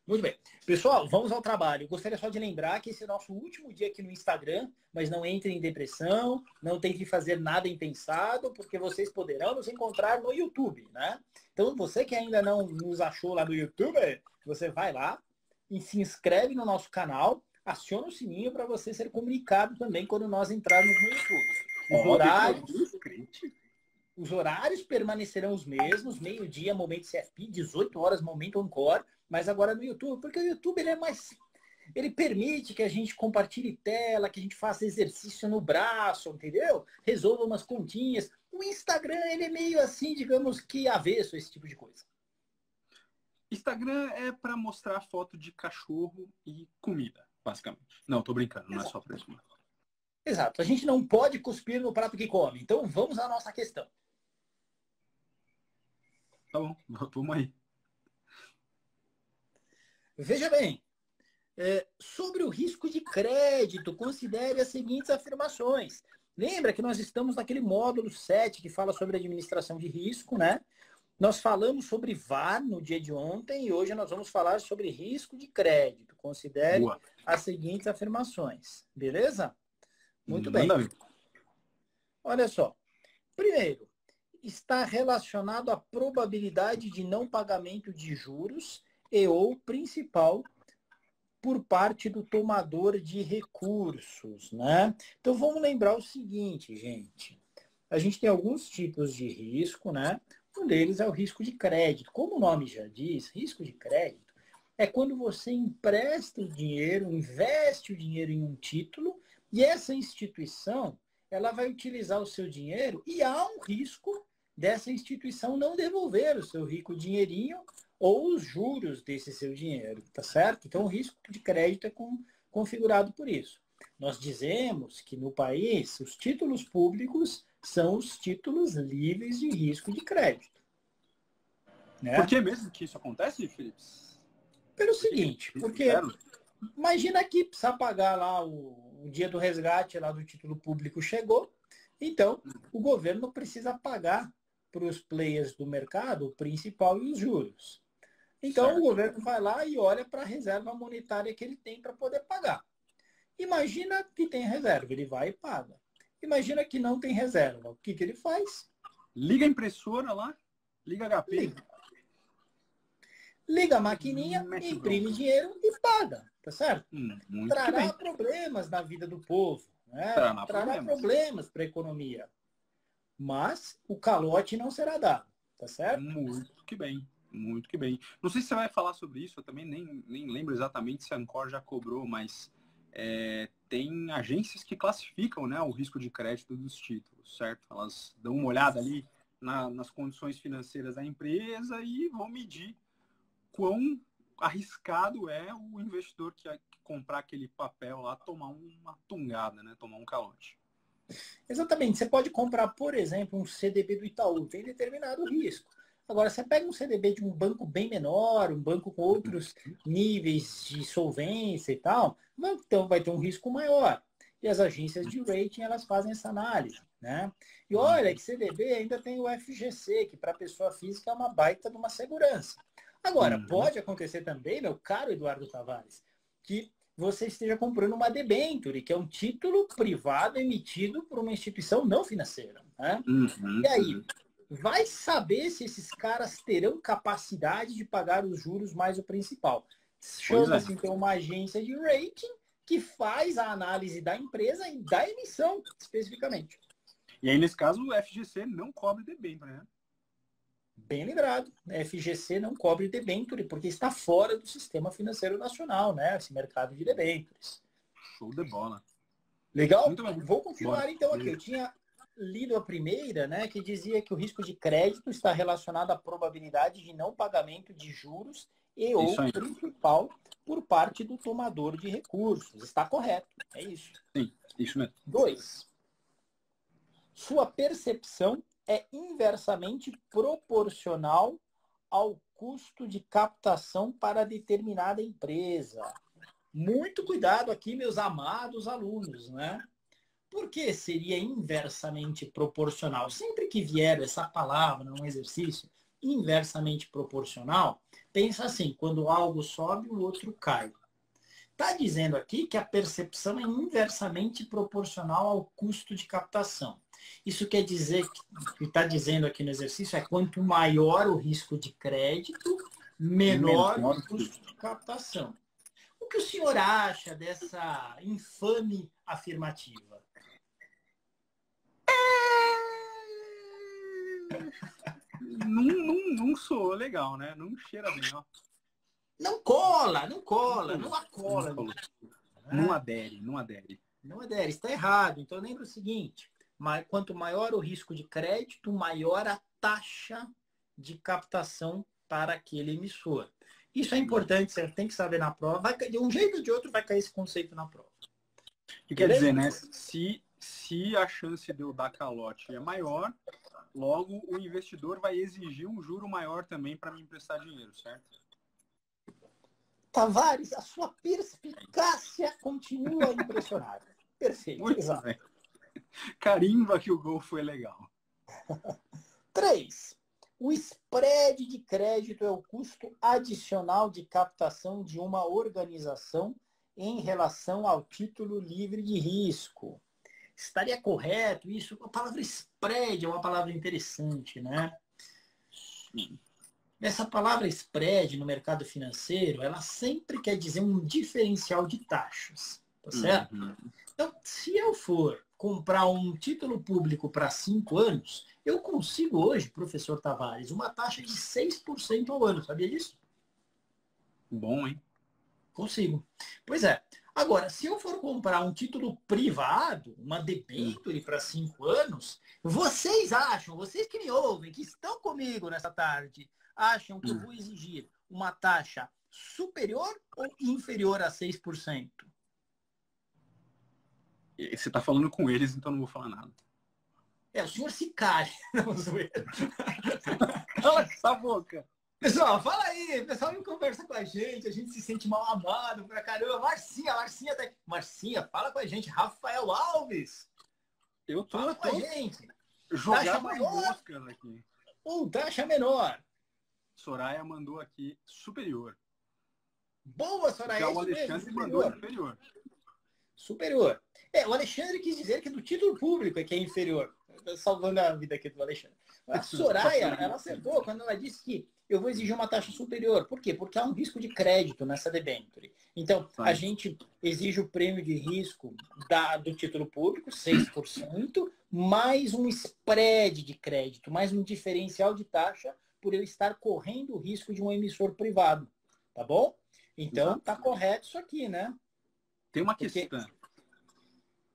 Muito bem. Pessoal, vamos ao trabalho. Eu gostaria só de lembrar que esse é o nosso último dia aqui no Instagram, mas não entre em depressão, não tente fazer nada impensado, porque vocês poderão nos encontrar no YouTube, né? Então, você que ainda não nos achou lá no YouTube, você vai lá e se inscreve no nosso canal, aciona o sininho para você ser comunicado também quando nós entrarmos no YouTube. Os horários permanecerão os mesmos, meio-dia, momento CFP, 18 horas, momento Encore, mas agora no YouTube, porque o YouTube ele é mais. Ele permite que a gente compartilhe tela, que a gente faça exercício no braço, entendeu? Resolva umas continhas. O Instagram, ele é meio assim, digamos que avesso a esse tipo de coisa. Instagram é para mostrar foto de cachorro e comida, basicamente. Não, tô brincando, não é só para isso. Exato, a gente não pode cuspir no prato que come. Então vamos à nossa questão. Tá bom, vamos aí. Veja bem, sobre o risco de crédito, considere as seguintes afirmações. Lembra que nós estamos naquele módulo 7 que fala sobre administração de risco, né? Nós falamos sobre VaR no dia de ontem e hoje nós vamos falar sobre risco de crédito. Considere as seguintes afirmações. Beleza? Muito bem. Olha só. Primeiro, está relacionado à probabilidade de não pagamento de juros e ou principal por parte do tomador de recursos, né? Então vamos lembrar o seguinte, gente. A gente tem alguns tipos de risco, né? Um deles é o risco de crédito. Como o nome já diz, risco de crédito é quando você empresta o dinheiro, investe o dinheiro em um título e essa instituição ela vai utilizar o seu dinheiro e há um risco dessa instituição não devolver o seu rico dinheirinho ou os juros desse seu dinheiro, tá certo? Então, o risco de crédito é configurado por isso. Nós dizemos que no país, os títulos públicos são os títulos livres de risco de crédito. Né? Por que mesmo que isso acontece, Felipe? Pelo seguinte, porque imagina que precisa pagar lá o dia do resgate lá do título público chegou, então o governo precisa pagar para os players do mercado o principal e os juros. Então, certo. O governo vai lá e olha para a reserva monetária que ele tem para poder pagar. Imagina que tem reserva, ele vai e paga. Imagina que não tem reserva. O que ele faz? Liga a impressora lá, liga HP. Liga a maquininha, imprime dinheiro e paga, tá certo? Trará problemas na vida do povo. Né? Trará problemas para a economia. Mas o calote não será dado, tá certo? Muito que bem. Muito que bem. Não sei se você vai falar sobre isso, eu também nem lembro exatamente se a Ancor já cobrou, mas tem agências que classificam, né, o risco de crédito dos títulos, certo? Elas dão uma olhada ali nas condições financeiras da empresa e vão medir quão arriscado é o investidor que comprar aquele papel lá, tomar uma tungada, né, tomar um calote. Exatamente. Você pode comprar, por exemplo, um CDB do Itaú, tem determinado risco. Agora, você pega um CDB de um banco bem menor, um banco com outros níveis de solvência e tal, então vai ter um risco maior. E as agências de rating, elas fazem essa análise, né? E olha que CDB ainda tem o FGC, que para a pessoa física é uma baita de uma segurança. Agora, pode acontecer também, meu caro Eduardo Tavares, que você esteja comprando uma debenture, que é um título privado emitido por uma instituição não financeira, né? E aí, vai saber se esses caras terão capacidade de pagar os juros mais o principal. Chama-se, então, uma agência de rating que faz a análise da empresa e da emissão, especificamente. E aí, nesse caso, o FGC não cobre debênture, né? Bem lembrado. A FGC não cobre debênture, porque está fora do sistema financeiro nacional, né? Esse mercado de debêntures. Show de bola. Legal? Vou continuar, então, aqui. Eu tinha lido a primeira, né, que dizia que o risco de crédito está relacionado à probabilidade de não pagamento de juros e ou principal por parte do tomador de recursos. Está correto. É isso. Sim, isso mesmo. 2. Sua percepção é inversamente proporcional ao custo de captação para determinada empresa. Muito cuidado aqui, meus amados alunos, né? Por que seria inversamente proporcional? Sempre que vier essa palavra num exercício, inversamente proporcional, pensa assim, quando algo sobe, o outro cai. Está dizendo aqui que a percepção é inversamente proporcional ao custo de captação. Isso quer dizer que o que está dizendo aqui no exercício é quanto maior o risco de crédito, menor o custo de captação. O que o senhor acha dessa infame afirmativa? Não soou legal, né? Não cheira bem, ó. Não cola, não cola, não acola. Não adere, não adere. Não adere, está errado. Então lembra o seguinte, quanto maior o risco de crédito, maior a taxa de captação para aquele emissor. Isso é importante, você tem que saber na prova. De um jeito ou de outro vai cair esse conceito na prova. E quer dizer, né? Se a chance de eu dar calote é maior, logo o investidor vai exigir um juro maior também para me emprestar dinheiro, certo? Tavares, a sua perspicácia continua impressionante. Perfeito. Muito exato. bem. Carimba que o gol foi legal. 3. O spread de crédito é o custo adicional de captação de uma organização em relação ao título livre de risco. Estaria correto isso? A palavra spread é uma palavra interessante, né? Sim. Essa palavra spread no mercado financeiro, ela sempre quer dizer um diferencial de taxas, tá certo? Uhum. Então, se eu for comprar um título público para 5 anos, eu consigo hoje, professor Tavares, uma taxa de 6% ao ano, sabia disso? Bom, hein? Consigo. Pois é. Agora, se eu for comprar um título privado, uma debênture para 5 anos, vocês acham, vocês que me ouvem, que estão comigo nessa tarde, acham que eu vou exigir uma taxa superior ou inferior a 6%? Você está falando com eles, então não vou falar nada. O senhor se cale. Não, zoeira. Cala essa boca. Pessoal, fala aí. O pessoal não conversa com a gente se sente mal amado pra caramba. Marcinha, fala com a gente. Rafael Alves. Eu tô Fala com a gente. jogando moscas aqui. Ou taxa menor? Soraya mandou aqui superior. Boa, Soraya. Já o Alexandre mandou inferior. Superior. O Alexandre quis dizer que do título público é que é inferior. Salvando a vida aqui do Alexandre. A Soraya, ela acertou quando ela disse que eu vou exigir uma taxa superior. Por quê? Porque há um risco de crédito nessa debênture. Então, a gente exige o prêmio de risco do título público, 6%, mais um spread de crédito, mais um diferencial de taxa por eu estar correndo o risco de um emissor privado. Tá bom? Então, tá correto isso aqui, né? Tem uma questão.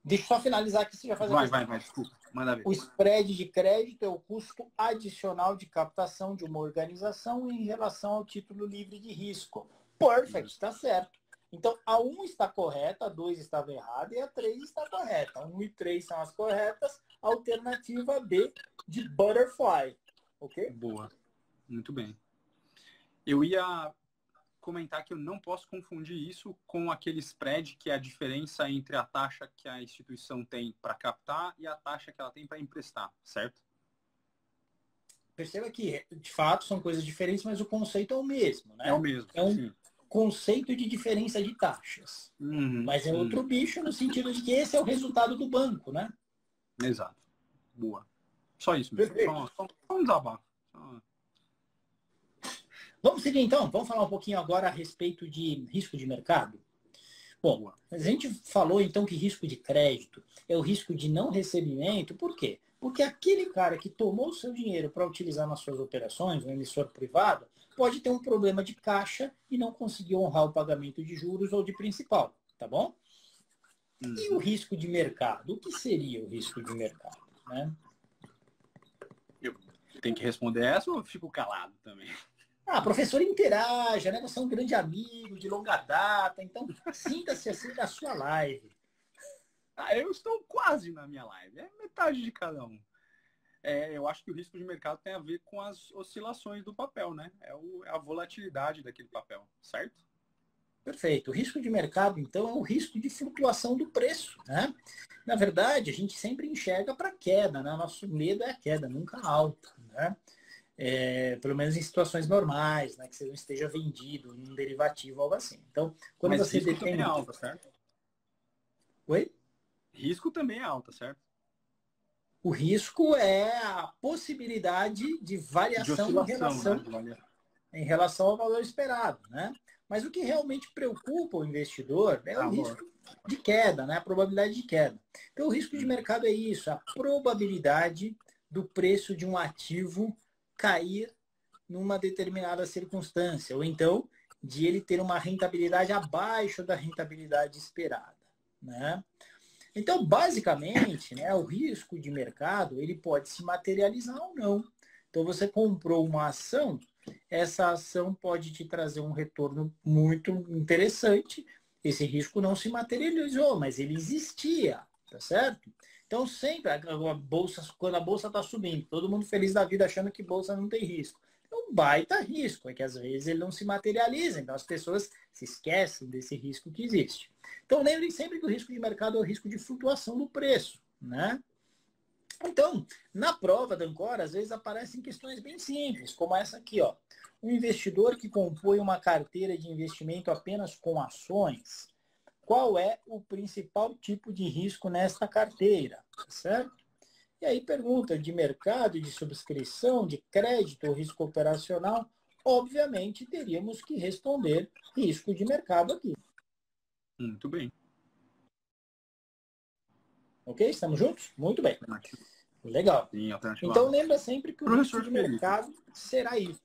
Deixa eu só finalizar aqui, você já faz a questão. Vai, desculpa. Manda ver. O spread de crédito é o custo adicional de captação de uma organização em relação ao título livre de risco. Perfect, está certo. Então, a 1 está correta, a 2 estava errada e a 3 está correta. A 1 e 3 são as corretas. Alternativa B de Butterfly. Ok? Boa. Muito bem. Eu ia comentar que eu não posso confundir isso com aquele spread, que é a diferença entre a taxa que a instituição tem para captar e a taxa que ela tem para emprestar, certo? Perceba que, de fato, são coisas diferentes, mas o conceito é o mesmo, né? É o mesmo, É um sim. conceito de diferença de taxas. Mas é outro bicho no sentido de que esse é o resultado do banco, né? Exato. Boa. Só isso mesmo. Só um desabafo. Vamos seguir então? Vamos falar um pouquinho agora a respeito de risco de mercado? Bom, a gente falou então que risco de crédito é o risco de não recebimento. Por quê? Porque aquele cara que tomou o seu dinheiro para utilizar nas suas operações, um emissor privado, pode ter um problema de caixa e não conseguir honrar o pagamento de juros ou de principal, tá bom? E o risco de mercado? O que seria o risco de mercado, né? Eu tenho que responder essa ou eu fico calado também? Professor, interaja, né? Você é um grande amigo de longa data, então sinta-se assim na sua live. Eu estou quase na minha live. É metade de cada um. Eu acho que o risco de mercado tem a ver com as oscilações do papel, né? É a volatilidade daquele papel, certo? Perfeito. O risco de mercado, então, é o risco de flutuação do preço, né? Na verdade, a gente sempre enxerga para queda, né? Nosso medo é a queda, nunca a alta, né? Pelo menos em situações normais, né? Que você não esteja vendido em um derivativo ou algo assim. Então, quando Mas você risco detém... também é alta, certo? Oi? Risco também é alta, certo? O risco é a possibilidade de De variação oscilação, né? em relação ao valor esperado, né? Mas o que realmente preocupa o investidor é o risco Lógico. de queda, né? A probabilidade de queda. Então, o risco de mercado é isso, a probabilidade do preço de um ativo cair numa determinada circunstância, ou então de ele ter uma rentabilidade abaixo da rentabilidade esperada, né? Então, basicamente, né, o risco de mercado ele pode se materializar ou não. Então, você comprou uma ação, essa ação pode te trazer um retorno muito interessante. Esse risco não se materializou, mas ele existia, tá certo? Então, sempre a bolsa, quando a bolsa está subindo, todo mundo feliz da vida achando que bolsa não tem risco. É um baita risco, é que às vezes ele não se materializa, então as pessoas se esquecem desse risco que existe. Então, lembrem sempre que o risco de mercado é o risco de flutuação do preço, né? Então, na prova da Ancora, às vezes aparecem questões bem simples, como essa aqui, ó. Um investidor que compõe uma carteira de investimento apenas com ações, qual é o principal tipo de risco nesta carteira, certo? E aí pergunta de mercado, de subscrição, de crédito ou risco operacional, obviamente teríamos que responder risco de mercado aqui. Muito bem. Ok? Estamos juntos? Muito bem. Legal. Sim, alternativa. Então lembra sempre que o risco Professor de Felipe, mercado será isso.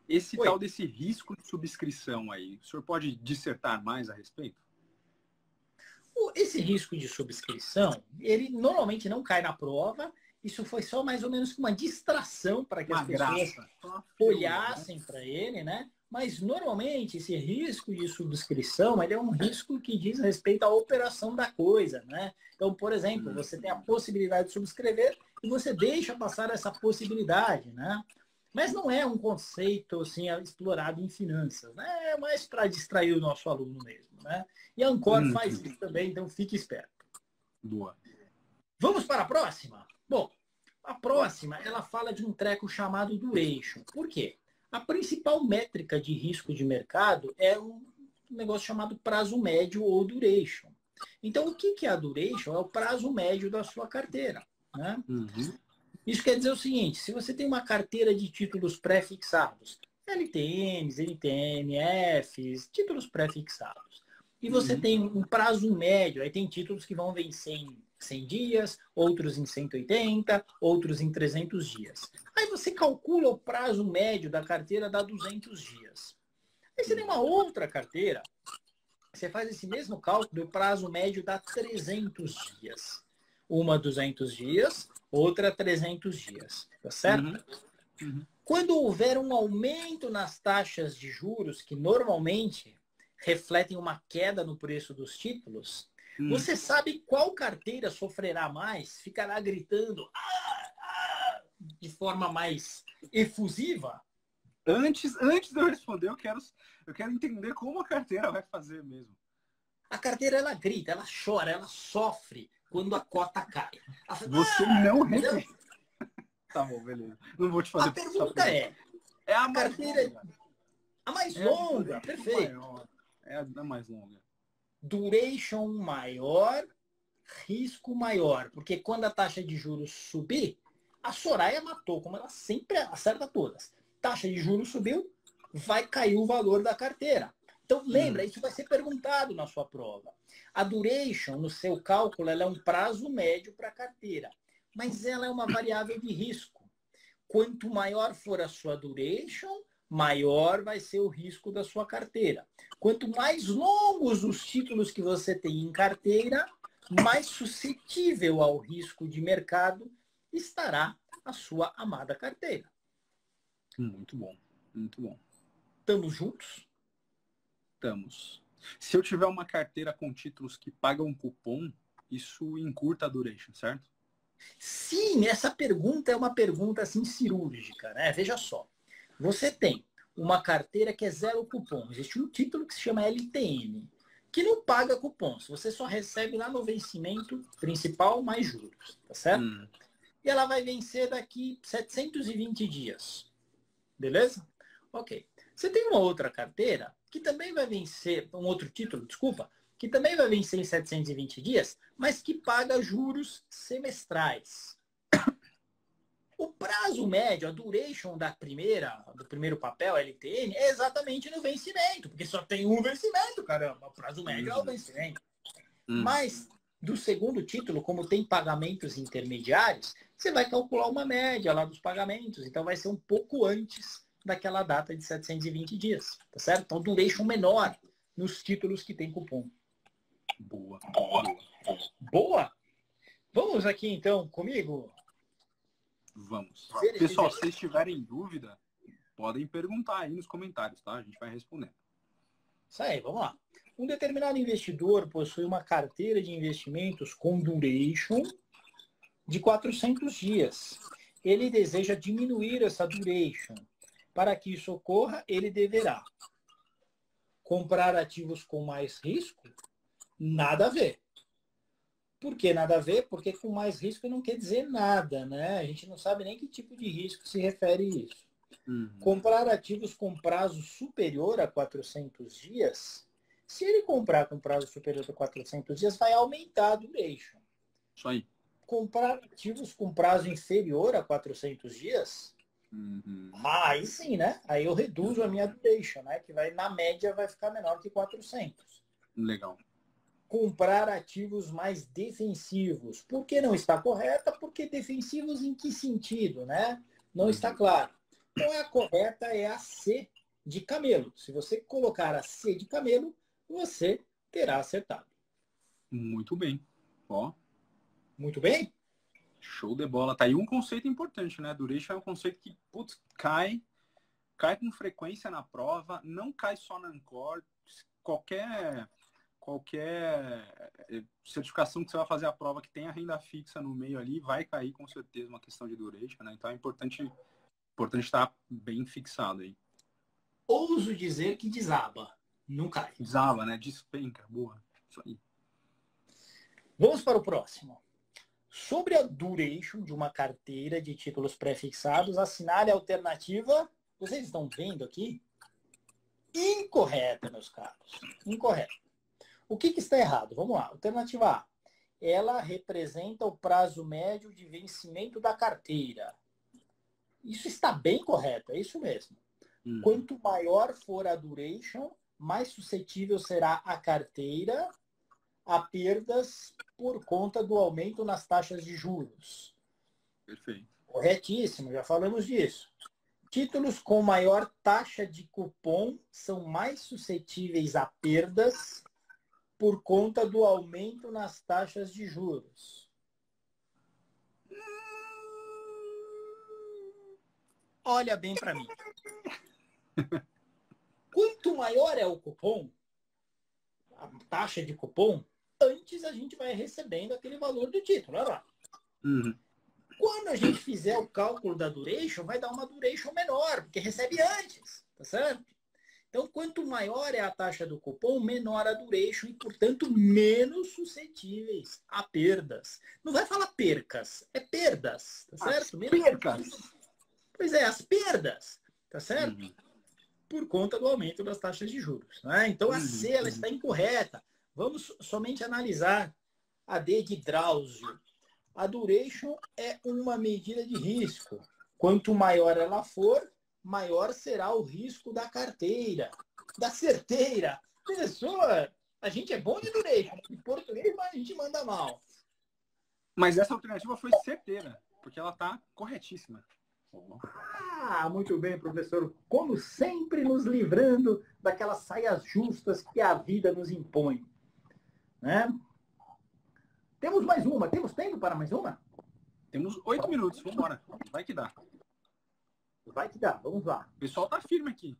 esse Oi. tal desse risco de subscrição aí, o senhor pode dissertar mais a respeito? Esse risco de subscrição, ele normalmente não cai na prova. Isso foi só mais ou menos uma distração para que as Uma pessoas graça. Uma firula, né? olhassem para ele, né? Mas normalmente esse risco de subscrição, ele é um risco que diz respeito à operação da coisa, né? Então, por exemplo, você tem a possibilidade de subscrever e você deixa passar essa possibilidade, né? Mas não é um conceito assim explorado em finanças, né? É mais para distrair o nosso aluno mesmo, né? E a Ancor faz isso também, então fique esperto. Boa. Vamos para a próxima? Bom, a próxima, ela fala de um treco chamado duration. Por quê? A principal métrica de risco de mercado é um negócio chamado prazo médio ou duration. Então, o que é a duration? É o prazo médio da sua carteira, né? Uhum. Isso quer dizer o seguinte, se você tem uma carteira de títulos pré-fixados, LTNs, LTNFs, títulos pré-fixados, e você tem um prazo médio, aí tem títulos que vão vencer em 100 dias, outros em 180, outros em 300 dias. Aí você calcula o prazo médio da carteira, dá 200 dias. Aí você tem uma outra carteira, você faz esse mesmo cálculo, o prazo médio dá 300 dias. Uma 200 dias, outra 300 dias, tá certo? Quando houver um aumento nas taxas de juros, que normalmente refletem uma queda no preço dos títulos, você sabe qual carteira sofrerá mais, ficará gritando de forma mais efusiva? Antes de eu responder, eu quero entender como a carteira vai fazer mesmo. A carteira, ela grita, ela chora, ela sofre quando a cota cai. Ela fala, Você não entendeu? Tá bom, beleza. Não vou te A fazer pergunta é, É a a mais carteira longa. a mais É a de longa, duration perfeito. maior. É a mais longa. Duration maior, risco maior. Porque quando a taxa de juros subir, a Soraya matou, como ela sempre acerta todas. Taxa de juros subiu, vai cair o valor da carteira. Então, lembra, isso vai ser perguntado na sua prova. A duration, no seu cálculo, ela é um prazo médio para a carteira. Mas ela é uma variável de risco. Quanto maior for a sua duration, maior vai ser o risco da sua carteira. Quanto mais longos os títulos que você tem em carteira, mais suscetível ao risco de mercado estará a sua amada carteira. Muito bom. Muito bom. Estamos juntos? Estamos. Se eu tiver uma carteira com títulos que pagam cupom, isso encurta a duration, certo? Sim, essa pergunta é uma pergunta assim cirúrgica, né? Veja só. Você tem uma carteira que é zero cupom. Existe um título que se chama LTN, que não paga cupons. Você só recebe lá no vencimento principal mais juros, tá certo? e ela vai vencer daqui 720 dias. Beleza? Ok. Você tem uma outra carteira que também vai vencer, um outro título, desculpa, que também vai vencer em 720 dias, mas que paga juros semestrais. O prazo médio, a duration do primeiro papel, LTN, é exatamente no vencimento, porque só tem um vencimento, caramba. O prazo médio é o vencimento. Mas do segundo título, como tem pagamentos intermediários, você vai calcular uma média lá dos pagamentos. Então vai ser um pouco antes daquela data de 720 dias, tá certo? Então duration menor nos títulos que tem cupom. Boa. Boa? Vamos aqui então comigo? Vamos. Pessoal, se vocês tiverem dúvida, podem perguntar aí nos comentários, tá? A gente vai respondendo. Isso aí, vamos lá. Um determinado investidor possui uma carteira de investimentos com duration de 400 dias. Ele deseja diminuir essa duration. Para que isso ocorra, ele deverá comprar ativos com mais risco? Nada a ver. Por que nada a ver? Porque com mais risco não quer dizer nada, né? A gente não sabe nem que tipo de risco se refere isso. Comprar ativos com prazo superior a 400 dias, se ele comprar com prazo superior a 400 dias, vai aumentar a duration. Isso aí. Comprar ativos com prazo inferior a 400 dias, aí sim, né? Aí eu reduzo a minha duration, né? Que vai, na média vai ficar menor que 400. Legal. Comprar ativos mais defensivos. Por que não está correta? Porque defensivos em que sentido, né? Não está claro. Então a correta é a C de camelo. Se você colocar a C de camelo, você terá acertado. Muito bem. Ó. Muito bem? Show de bola. Tá aí um conceito importante, né? Duration é um conceito que, putz, cai com frequência na prova, não cai só na Ancor. Qualquer certificação que você vai fazer a prova que tenha renda fixa no meio ali, vai cair com certeza uma questão de duration, né? Então é importante estar bem fixado aí. Ouso dizer que desaba, não cai. Desaba, né? Despenca. Boa. Isso aí. Vamos para o próximo. Sobre a duration de uma carteira de títulos pré-fixados, assinale a alternativa, vocês estão vendo aqui? Incorreta, meus caros. Incorreta. O que está errado? Vamos lá. Alternativa A. Ela representa o prazo médio de vencimento da carteira. Isso está bem correto, é isso mesmo. Quanto maior for a duration, mais suscetível será a carteira a perdas por conta do aumento nas taxas de juros. Perfeito. Corretíssimo, já falamos disso. Títulos com maior taxa de cupom são mais suscetíveis a perdas por conta do aumento nas taxas de juros. Olha bem para mim. Quanto maior é o cupom, a taxa de cupom, antes a gente vai recebendo aquele valor do título. Olha lá. Quando a gente fizer o cálculo da duration, vai dar uma duration menor, porque recebe antes, tá certo? Então, quanto maior é a taxa do cupom, menor a duration e, portanto, menos suscetíveis a perdas. Não vai falar percas, é perdas, tá certo? Percas. Pois é, as perdas, tá certo? Por conta do aumento das taxas de juros. Né? Então, a C ela está incorreta. Vamos somente analisar a D de Drauzio. A duration é uma medida de risco. Quanto maior ela for, maior será o risco da carteira, da certeira. Professor, a gente é bom de duration. Em português, mas a gente manda mal. Mas essa alternativa foi certeira, porque ela está corretíssima. Ah, muito bem, professor. Como sempre, nos livrando daquelas saias justas que a vida nos impõe. Né? Temos mais uma. Temos tempo para mais uma? Temos 8 minutos. Vamos embora. Vai que dá. Vai que dá. Vamos lá. O pessoal tá firme aqui.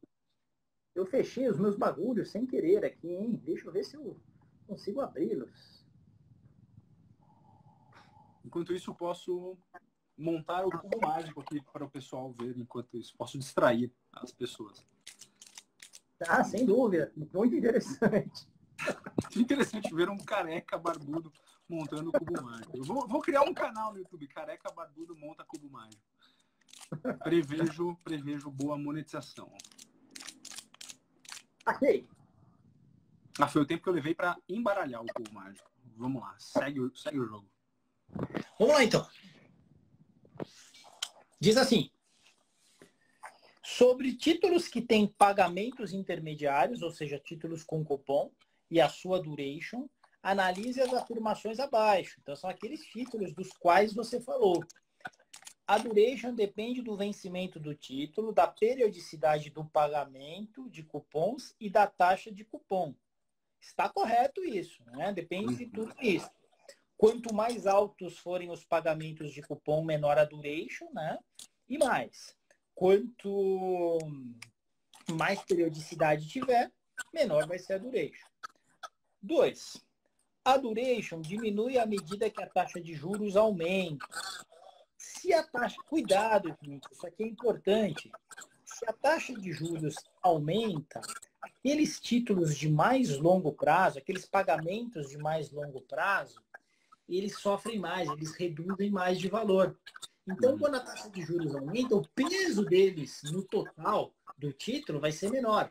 Eu fechei os meus bagulhos sem querer aqui, hein? Deixa eu ver se eu consigo abri-los. Enquanto isso, eu posso montar o cubo mágico aqui para o pessoal ver. Enquanto isso, posso distrair as pessoas. Ah, sem dúvida. Muito interessante. Interessante ver um careca barbudo montando o cubo mágico. Eu vou criar um canal no YouTube, Careca Barbudo monta cubo mágico. Prevejo boa monetização. Ok. Foi o tempo que eu levei para embaralhar o cubo mágico. Vamos lá, segue o jogo. Vamos lá, então. Diz assim. Sobre títulos que têm pagamentos intermediários, ou seja, títulos com cupom, e a sua duration, analise as afirmações abaixo. Então, são aqueles títulos dos quais você falou. A duration depende do vencimento do título, da periodicidade do pagamento de cupons e da taxa de cupom. Está correto isso, né? Depende de tudo isso. Quanto mais altos forem os pagamentos de cupom, menor a duration, né? E mais. Quanto mais periodicidade tiver, menor vai ser a duration. 2. A duration diminui à medida que a taxa de juros aumenta. Se a taxa... Cuidado, gente, isso aqui é importante. Se a taxa de juros aumenta, aqueles títulos de mais longo prazo, aqueles pagamentos de mais longo prazo, eles sofrem mais, eles reduzem mais de valor. Então, quando a taxa de juros aumenta, o peso deles no total do título vai ser menor.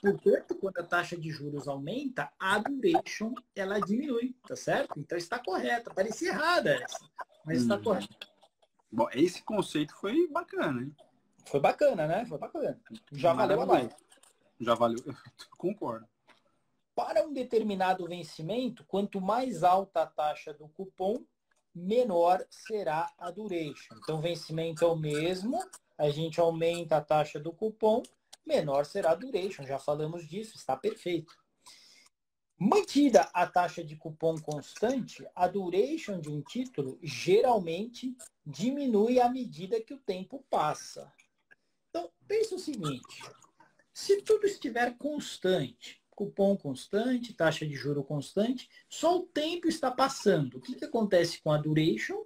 Portanto, quando a taxa de juros aumenta, a duration ela diminui, tá certo? Então está correta. Parecia errada essa, mas está correta. Bom, esse conceito foi bacana, hein? Foi bacana, né? Foi bacana. Já valeu a live. Já valeu, eu concordo. Para um determinado vencimento, quanto mais alta a taxa do cupom, menor será a duration. Então, o vencimento é o mesmo, a gente aumenta a taxa do cupom, menor será a duration. Já falamos disso, está perfeito. Mantida a taxa de cupom constante, a duration de um título geralmente diminui à medida que o tempo passa. Então, pense o seguinte, se tudo estiver constante, cupom constante, taxa de juro constante, só o tempo está passando. O que acontece com a duration?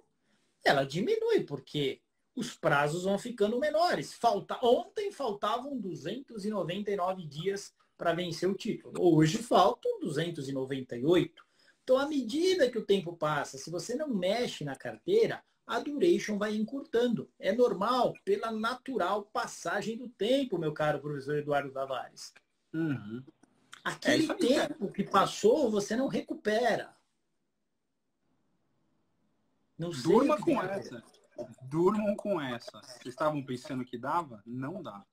Ela diminui, porque os prazos vão ficando menores. Ontem faltavam 299 dias para vencer o título. Hoje faltam 298. Então, à medida que o tempo passa, se você não mexe na carteira, a duration vai encurtando. É normal, pela natural passagem do tempo, meu caro professor Eduardo Tavares. Uhum. Aquele tempo que passou, você não recupera. Não sei. Durma com essa. Durmam com essa. Vocês estavam pensando que dava? Não dá.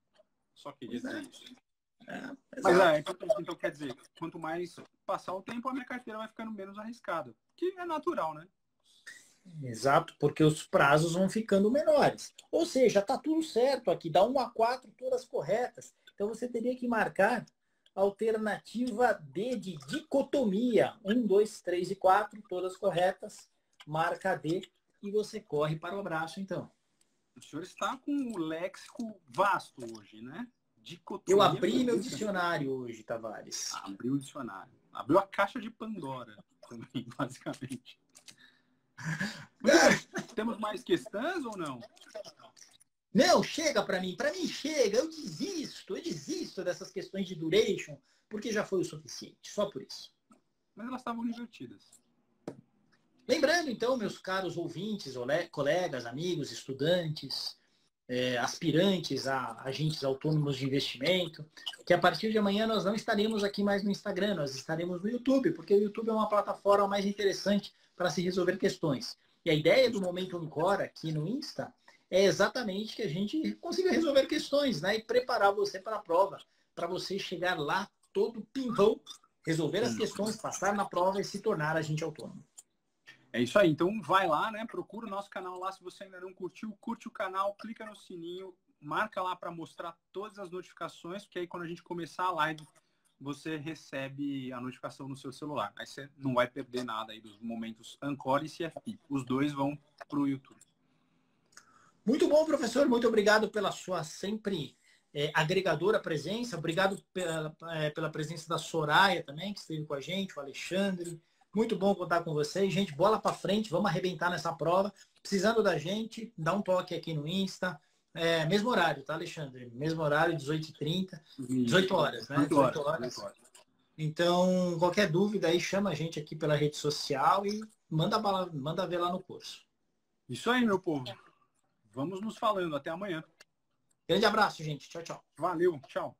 Só queria dizer isso. Mas então quer dizer, quanto mais passar o tempo, a minha carteira vai ficando menos arriscada. Que é natural, né? Exato, porque os prazos vão ficando menores. Ou seja, está tudo certo aqui, dá 1 a 4, todas corretas. Então você teria que marcar a alternativa D de dicotomia. 1, 2, 3 e 4, todas corretas. Marca a D e você corre para o abraço, então. O senhor está com um léxico vasto hoje, né? Dicotomia. Eu abri meu dicionário hoje, Tavares. Abriu o dicionário. Abriu a caixa de Pandora também, basicamente. Temos mais questões ou não? Não, chega para mim. Para mim chega. Eu desisto dessas questões de duration, porque já foi o suficiente. Só por isso. Mas elas estavam divertidas. Lembrando, então, meus caros ouvintes, colegas, amigos, estudantes, aspirantes a agentes autônomos de investimento, que a partir de amanhã nós não estaremos aqui mais no Instagram, nós estaremos no YouTube, porque o YouTube é uma plataforma mais interessante para se resolver questões. E a ideia do Momento Ancora aqui no Insta é exatamente que a gente consiga resolver questões, né? E preparar você para a prova, para você chegar lá todo pimpão, resolver as questões, passar na prova e se tornar agente autônomo. É isso aí. Então vai lá, né? Procura o nosso canal lá. Se você ainda não curtiu, curte o canal, clica no sininho, marca lá para mostrar todas as notificações, porque aí quando a gente começar a live, você recebe a notificação no seu celular. Aí você não vai perder nada aí dos momentos Ancora e CFP. Os dois vão para o YouTube. Muito bom, professor. Muito obrigado pela sua sempre agregadora presença. Obrigado pela presença da Soraya também, que esteve com a gente, o Alexandre. Muito bom contar com vocês. Gente, bola para frente. Vamos arrebentar nessa prova. Precisando da gente, dá um toque aqui no Insta. Mesmo horário, tá, Alexandre? Mesmo horário, 18h30. 18 horas, né? 18 horas. Então, qualquer dúvida aí, chama a gente aqui pela rede social e manda ver lá no curso. Isso aí, meu povo. Vamos nos falando. Até amanhã. Grande abraço, gente. Tchau, tchau. Valeu. Tchau.